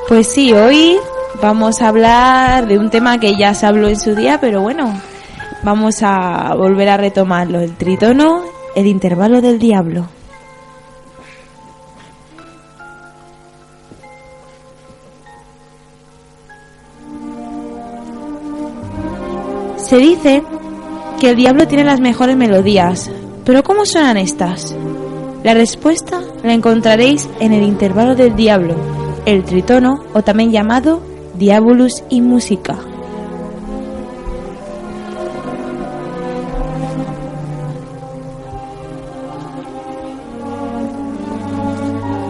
Pues sí, hoy vamos a hablar de un tema que ya se habló en su día, pero bueno, vamos a volver a retomarlo, el tritono, el intervalo del diablo. Se dice que el diablo tiene las mejores melodías, pero ¿cómo suenan estas? La respuesta la encontraréis en el intervalo del diablo, el tritono, o también llamado Diabolus in Musica.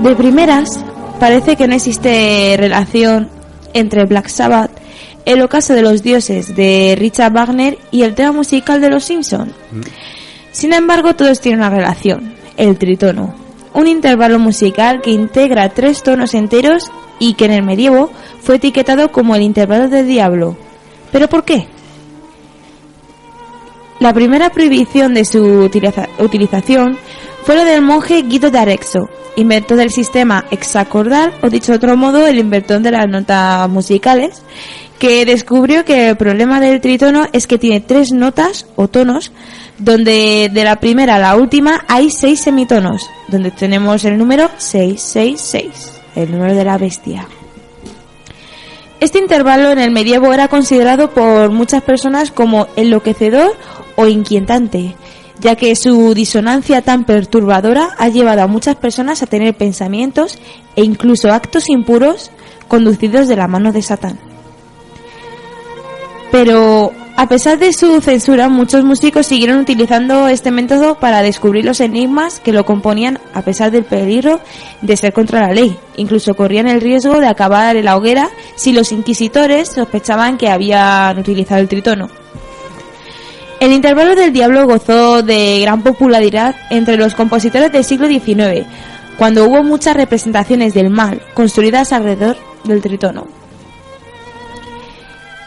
De primeras, parece que no existe relación entre Black Sabbath, el ocaso de los dioses de Richard Wagner y el tema musical de Los Simpson. Sin embargo, todos tienen una relación, el tritono, un intervalo musical que integra 3 tonos enteros y que en el medievo fue etiquetado como el intervalo del diablo. ¿Pero por qué? La primera prohibición de su utilización fue la del monje Guido de Arezzo, inventor del sistema hexacordal, o dicho de otro modo, el inventor de las notas musicales, que descubrió que el problema del tritono es que tiene 3 notas o tonos, donde de la primera a la última hay 6 semitonos, donde tenemos el número 666, el número de la bestia. Este intervalo en el medievo era considerado por muchas personas como enloquecedor o inquietante, ya que su disonancia tan perturbadora ha llevado a muchas personas a tener pensamientos e incluso actos impuros conducidos de la mano de Satán. Pero a pesar de su censura, muchos músicos siguieron utilizando este método para descubrir los enigmas que lo componían, a pesar del peligro de ser contra la ley. Incluso corrían el riesgo de acabar en la hoguera si los inquisidores sospechaban que habían utilizado el tritono. El intervalo del diablo gozó de gran popularidad entre los compositores del siglo XIX, cuando hubo muchas representaciones del mal construidas alrededor del tritono.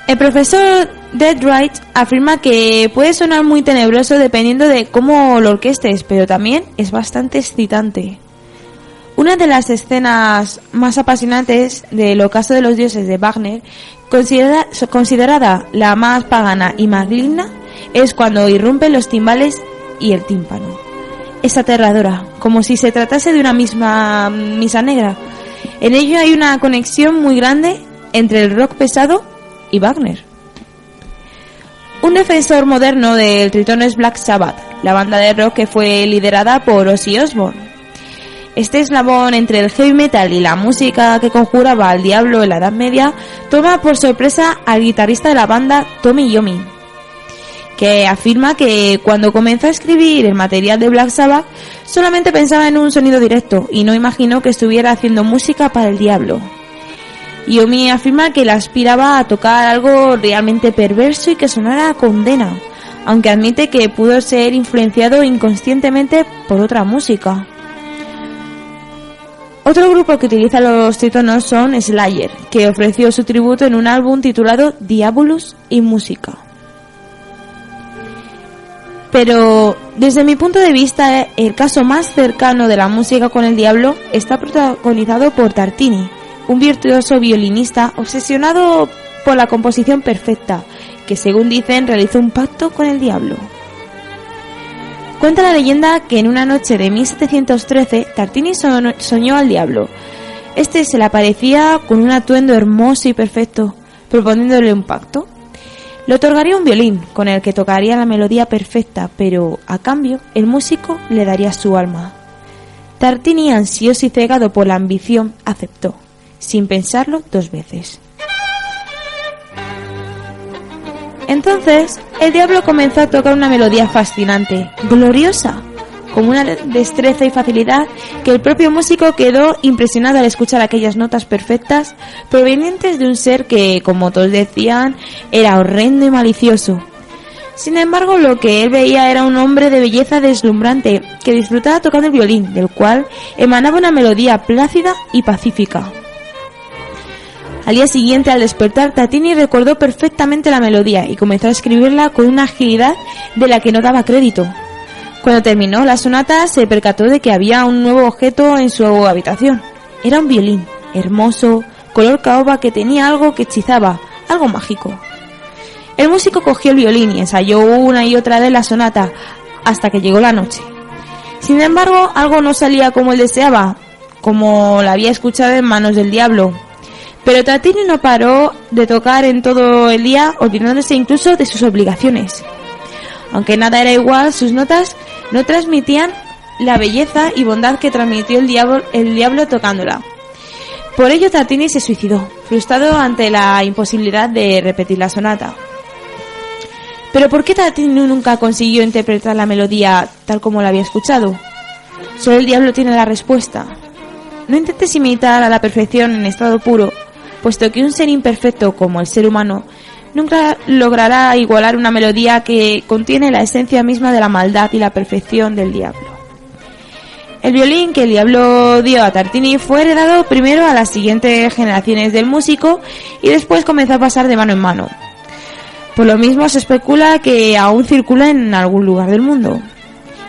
El profesor Deadwright afirma que puede sonar muy tenebroso dependiendo de cómo lo orquestes, pero también es bastante excitante. Una de las escenas más apasionantes del ocaso de los dioses de Wagner, considerada la más pagana y maligna, es cuando irrumpen los timbales y el tímpano. Es aterradora, como si se tratase de una misma misa negra. En ello hay una conexión muy grande entre el rock pesado y Wagner. Un defensor moderno del tritono es Black Sabbath, la banda de rock que fue liderada por Ozzy Osbourne. Este eslabón entre el heavy metal y la música que conjuraba al diablo en la Edad Media toma por sorpresa al guitarrista de la banda Tommy Iommi, que afirma que cuando comenzó a escribir el material de Black Sabbath solamente pensaba en un sonido directo y no imaginó que estuviera haciendo música para el diablo. Iommi afirma que le aspiraba a tocar algo realmente perverso y que sonara a condena, aunque admite que pudo ser influenciado inconscientemente por otra música. Otro grupo que utiliza los tritonos son Slayer, que ofreció su tributo en un álbum titulado Diabolus in Musica. Pero desde mi punto de vista, el caso más cercano de la música con el diablo está protagonizado por Tartini, un virtuoso violinista obsesionado por la composición perfecta, que según dicen realizó un pacto con el diablo. Cuenta la leyenda que en una noche de 1713 Tartini soñó al diablo. Este se le aparecía con un atuendo hermoso y perfecto, proponiéndole un pacto. Le otorgaría un violín con el que tocaría la melodía perfecta, pero a cambio el músico le daría su alma. Tartini, ansioso y cegado por la ambición, aceptó, sin pensarlo 2 veces. Entonces, el diablo comenzó a tocar una melodía fascinante, gloriosa, con una destreza y facilidad que el propio músico quedó impresionado al escuchar aquellas notas perfectas provenientes de un ser que, como todos decían, era horrendo y malicioso. Sin embargo, lo que él veía era un hombre de belleza deslumbrante que disfrutaba tocando el violín, del cual emanaba una melodía plácida y pacífica. Al día siguiente, al despertar, Tartini recordó perfectamente la melodía y comenzó a escribirla con una agilidad de la que no daba crédito. Cuando terminó la sonata, se percató de que había un nuevo objeto en su habitación. Era un violín, hermoso, color caoba que tenía algo que hechizaba, algo mágico. El músico cogió el violín y ensayó una y otra vez la sonata hasta que llegó la noche. Sin embargo, algo no salía como él deseaba, como la había escuchado en manos del diablo. Pero Tartini no paró de tocar en todo el día, olvidándose incluso de sus obligaciones. Aunque nada era igual, sus notas no transmitían la belleza y bondad que transmitió el diablo tocándola. Por ello Tartini se suicidó, frustrado ante la imposibilidad de repetir la sonata. Pero ¿por qué Tartini nunca consiguió interpretar la melodía tal como la había escuchado? Solo el diablo tiene la respuesta. No intentes imitar a la perfección en estado puro, puesto que un ser imperfecto como el ser humano nunca logrará igualar una melodía que contiene la esencia misma de la maldad y la perfección del diablo. El violín que el diablo dio a Tartini fue heredado primero a las siguientes generaciones del músico y después comenzó a pasar de mano en mano. Por lo mismo se especula que aún circula en algún lugar del mundo.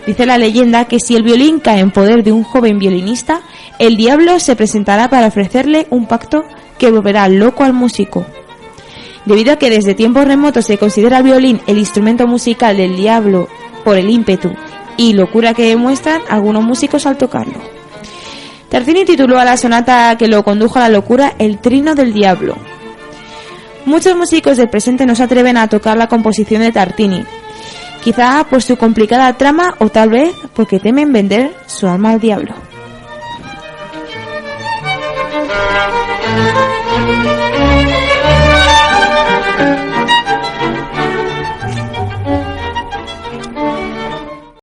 Dice la leyenda que si el violín cae en poder de un joven violinista, el diablo se presentará para ofrecerle un pacto que volverá loco al músico. Debido a que desde tiempos remotos se considera el violín el instrumento musical del diablo por el ímpetu y locura que demuestran algunos músicos al tocarlo. Tartini tituló a la sonata que lo condujo a la locura el Trino del Diablo. Muchos músicos del presente no se atreven a tocar la composición de Tartini, quizá por su complicada trama o tal vez porque temen vender su alma al diablo.